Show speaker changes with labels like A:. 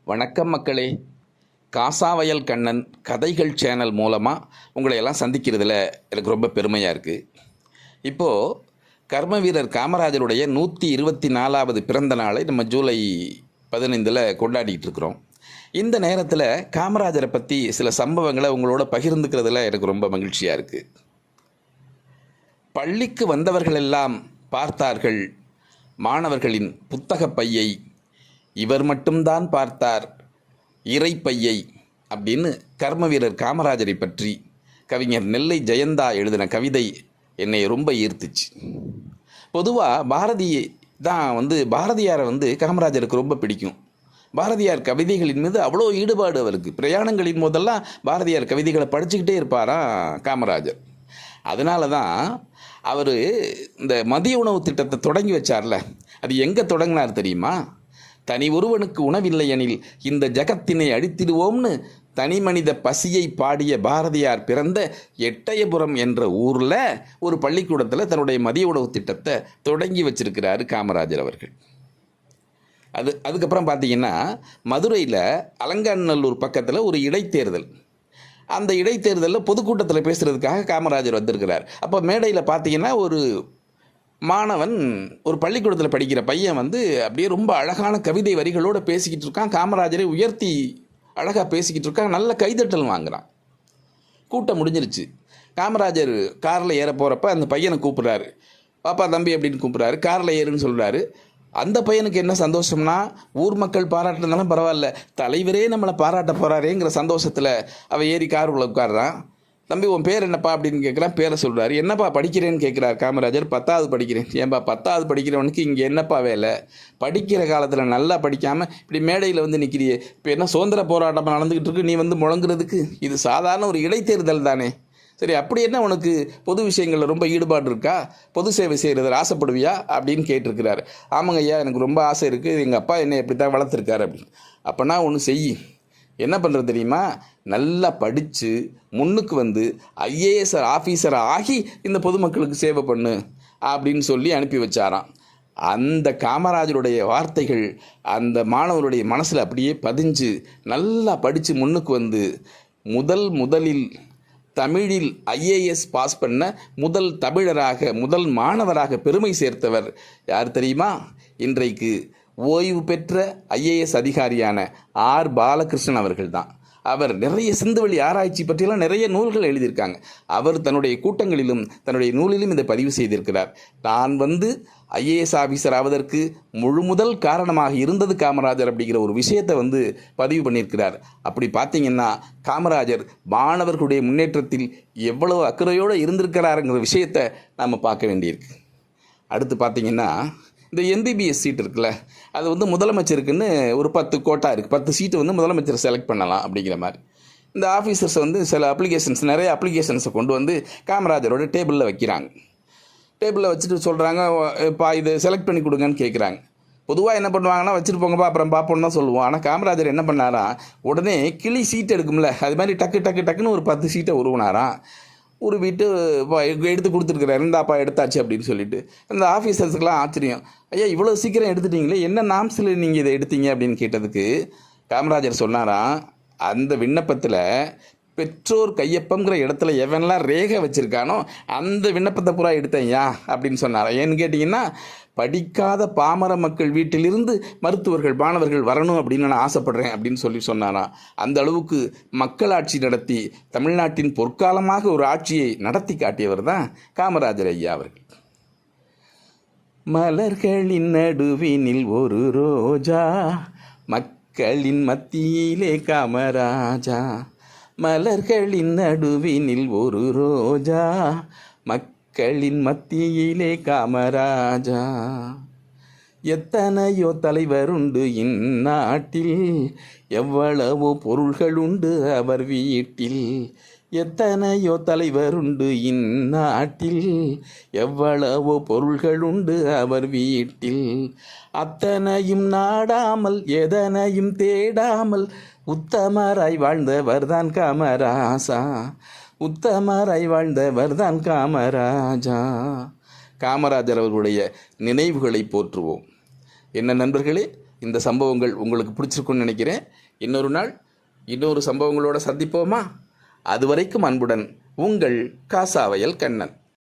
A: வணக்கம் மக்களே. காசாவயல் கண்ணன் கதைகள் சேனல் மூலமாக உங்களை எல்லாம் சந்திக்கிறதுல எனக்கு ரொம்ப பெருமையாக இருக்குது. இப்போது கர்ம வீரர் காமராஜருடைய 124வது பிறந்த நாளை நம்ம ஜூலை 15 கொண்டாடிக்கிட்டு இருக்கிறோம். இந்த நேரத்தில் காமராஜரை பற்றி சில சம்பவங்களை உங்களோட பகிர்ந்துக்கிறதுல எனக்கு ரொம்ப மகிழ்ச்சியாக இருக்குது. பள்ளிக்கு வந்தவர்களெல்லாம் பார்த்தார்கள் மாணவர்களின் புத்தகப் பையை, இவர் மட்டும்தான் பார்த்தார் இறைப்பையை அப்படின்னு கர்ம வீரர் காமராஜரை பற்றி கவிஞர் நெல்லை ஜெயந்தா எழுதின கவிதை என்னை ரொம்ப ஈர்த்துச்சு. பொதுவாக பாரதியாரை காமராஜருக்கு ரொம்ப பிடிக்கும். பாரதியார் கவிதைகளின் மீது அவ்வளோ ஈடுபாடு அவருக்கு. பிரயாணங்களின் போதெல்லாம் பாரதியார் கவிதைகளை படிச்சுக்கிட்டே இருப்பாராம் காமராஜர். அதனால தான் அவர் இந்த மதிய உணவு திட்டத்தை தொடங்கி வச்சார்ல, அது எங்கே தொடங்கினார் தெரியுமா? தனி ஒருவனுக்கு உணவில்லை எனில் இந்த ஜகத்தினை அழித்திடுவோம்னு தனி மனித பசியை பாடிய பாரதியார் பிறந்த எட்டயபுரம் என்ற ஊரில் ஒரு பள்ளிக்கூடத்தில் தன்னுடைய மதிய உணவு திட்டத்தை தொடங்கி வச்சிருக்கிறாரு காமராஜர் அவர்கள். அதுக்கப்புறம் பார்த்தீங்கன்னா மதுரையில் அலங்காநல்லூர் பக்கத்தில் ஒரு இடைத்தேர்தல். அந்த இடைத்தேர்தலில் பொதுக்கூட்டத்தில் பேசுகிறதுக்காக காமராஜர் வந்திருக்கிறார். அப்போ மேடையில் பார்த்தீங்கன்னா ஒரு மாணவன், ஒரு பள்ளிக்கூடத்தில் படிக்கிற பையன் அப்படியே ரொம்ப அழகான கவிதை வரிகளோடு பேசிக்கிட்டு இருக்கான். காமராஜரை உயர்த்தி அழகாக பேசிக்கிட்டு இருக்கான். நல்ல கைதட்டல் வாங்குகிறான். கூட்டம் முடிஞ்சிருச்சு. காமராஜர் காரில் ஏற போகிறப்ப அந்த பையனை கூப்பிட்றாரு. பாப்பா தம்பி அப்படின்னு கூப்பிட்றாரு. காரில் ஏறுன்னு சொல்கிறாரு. அந்த பையனுக்கு என்ன சந்தோஷம்னா, ஊர் மக்கள் பாராட்டினாலும் பரவாயில்ல, தலைவரே நம்மளை பாராட்ட போகிறாரேங்கிற சந்தோஷத்தில் அவன் ஏறி காருக்குள்ளே உட்காடுறான். தம்பி உன் பேர் என்னப்பா அப்படின்னு கேட்குறான். பேரை சொல்கிறாரு. என்னப்பா படிக்கிறேன்னு கேட்குறாரு காமராஜர். 10வது படிக்கிறேன். ஏன்பா 10வது படிக்கிறவனுக்கு இங்கே என்னப்பா வேலை? படிக்கிற காலத்தில் நல்லா படிக்காமல் இப்படி மேடையில் நிற்கிறியே, இப்போ என்ன சுதந்திர போராட்டம் நடந்துக்கிட்டு இருக்கு, நீ முழங்குறதுக்கு? இது சாதாரண ஒரு இடைத்தேர்தல் தானே. சரி, அப்படி என்ன உனக்கு பொது விஷயங்களில் ரொம்ப ஈடுபாடு இருக்கா? பொது சேவை செய்கிறது ஆசைப்படுவியா அப்படின்னு கேட்டிருக்கிறாரு. ஆமாங்க ஐயா, எனக்கு ரொம்ப ஆசை இருக்குது, எங்கள் அப்பா என்னை எப்படி தான் வளர்த்துருக்காரு அப்படின்னு. அப்போனா ஒன்று செய், என்ன பண்ணுறது தெரியுமா? நல்லா படித்து முன்னுக்கு ஐஏஎஸ் ஆஃபீஸர் ஆகி இந்த பொதுமக்களுக்கு சேவை பண்ணு அப்படின்னு சொல்லி அனுப்பி வச்சாராம். அந்த காமராஜருடைய வார்த்தைகள் அந்த மாணவருடைய மனசில் அப்படியே பதிஞ்சு நல்லா படித்து முன்னுக்கு முதலில் தமிழில் ஐஏஎஸ் பாஸ் பண்ண முதல் தமிழராக, முதல் மாணவராக பெருமை சேர்த்தவர் யார் தெரியுமா? இன்றைக்கு ஓய்வு பெற்ற ஐஏஎஸ் அதிகாரியான ஆர் பாலகிருஷ்ணன் அவர்கள் தான். அவர் நிறைய சிந்துவெளி ஆராய்ச்சி பற்றியெல்லாம் நிறைய நூல்கள் எழுதியிருக்காங்க. அவர் தன்னுடைய கூட்டங்களிலும் தன்னுடைய நூலிலும் இதை பதிவு செய்திருக்கிறார். நான் ஐஏஎஸ் ஆஃபீஸர் ஆவதற்கு முதல் காரணமாக இருந்தது காமராஜர் அப்படிங்கிற ஒரு விஷயத்தை பதிவு பண்ணியிருக்கிறார். அப்படி பார்த்தீங்கன்னா காமராஜர் மாணவர்களுடைய முன்னேற்றத்தில் எவ்வளவு அக்கறையோடு இருந்திருக்கிறாருங்கிற விஷயத்தை நாம் பார்க்க வேண்டியிருக்கு. அடுத்து பார்த்தீங்கன்னா இந்த எம்பிபிஎஸ் சீட் இருக்குல்ல, அது முதலமைச்சருக்குன்னு ஒரு 10 கோட்டா இருக்குது. 10 சீட்டு முதலமைச்சர் செலக்ட் பண்ணலாம் அப்படிங்கிற மாதிரி. இந்த ஆஃபீஸர்ஸ் சில நிறைய அப்ளிகேஷன்ஸை கொண்டு காமராஜரோட டேபிளில் வைக்கிறாங்க. டேபிளில் வச்சுட்டு சொல்கிறாங்க, இப்போ இது செலக்ட் பண்ணி கொடுங்கன்னு கேட்குறாங்க. பொதுவாக என்ன பண்ணுவாங்கன்னா, வச்சுட்டு போங்கப்பா அப்புறம் பார்ப்போன்னு தான் சொல்லுவோம். ஆனால் காமராஜர் என்ன பண்ணாராம், உடனே கிளி சீட் எடுக்கும்ல, அது மாதிரி டக்குன்னு ஒரு 10 சீட்டை உருவினாராம். உருவிட்டு எடுத்து கொடுத்துருக்குறாரு. இந்தாப்பா எடுத்தாச்சு அப்படின்னு சொல்லிட்டு அந்த ஆஃபீஸர்ஸுக்கெல்லாம் ஆச்சரியம். ஐயா, இவ்வளோ சீக்கிரம் எடுத்துட்டீங்களே, என்ன நாம்ஸில் நீங்கள் இதை எடுத்தீங்க அப்படின்னு கேட்டதுக்கு காமராஜர் சொன்னாராம், அந்த விண்ணப்பத்தில் பெற்றோர் கையொப்பங்கிற இடத்துல எவன்லாம் ரேகை வச்சுருக்கானோ அந்த விண்ணப்பத்தை பூரா எடுத்தேன்யா அப்படின்னு சொன்னாரா. ஏன்னு கேட்டிங்கன்னா, படிக்காத பாமர மக்கள் வீட்டிலிருந்து மருத்துவர்கள் மாணவர்கள் வரணும் அப்படின்னு நான் ஆசைப்படுறேன் அப்படின்னு சொன்னாராம். அந்த அளவுக்கு மக்களாட்சி நடத்தி தமிழ்நாட்டின் பொற்காலமாக ஒரு ஆட்சியை நடத்தி காட்டியவர் தான் காமராஜர் ஐயா அவர்கள். மலர்களின் நடுவினில் ஒரு ரோஜா, மக்களின் மத்தியிலே காமராஜா. மலர்களின் நடுவினில் ஒரு ரோஜா, மக்களின் மத்தியிலே காமராஜா. எத்தனையோ தலைவருண்டு இந்நாட்டில், எவ்வளவோ பொருள்களுண்டு அவர் வீட்டில். எத்தனையோ தலைவருண்டு இந்நாட்டில், எவ்வளவோ பொருள்களுண்டு அவர் வீட்டில். அத்தனையும் நாடாமல் எதனையும் தேடாமல் உத்தமராய் வாழ்ந்தவர்தான் காமராசா. உத்தமராய் வாழ்ந்தவர்தான் காமராஜா. காமராஜர் அவர்களுடைய நினைவுகளை போற்றுவோம். என்ன நண்பர்களே, இந்த சம்பவங்கள் உங்களுக்கு பிடிச்சிருக்குன்னு நினைக்கிறேன். இன்னொரு நாள் இன்னொரு சம்பவங்களோடு சந்திப்போமா? அதுவரைக்கும் அன்புடன் உங்கள் காசாவயல் கண்ணன்.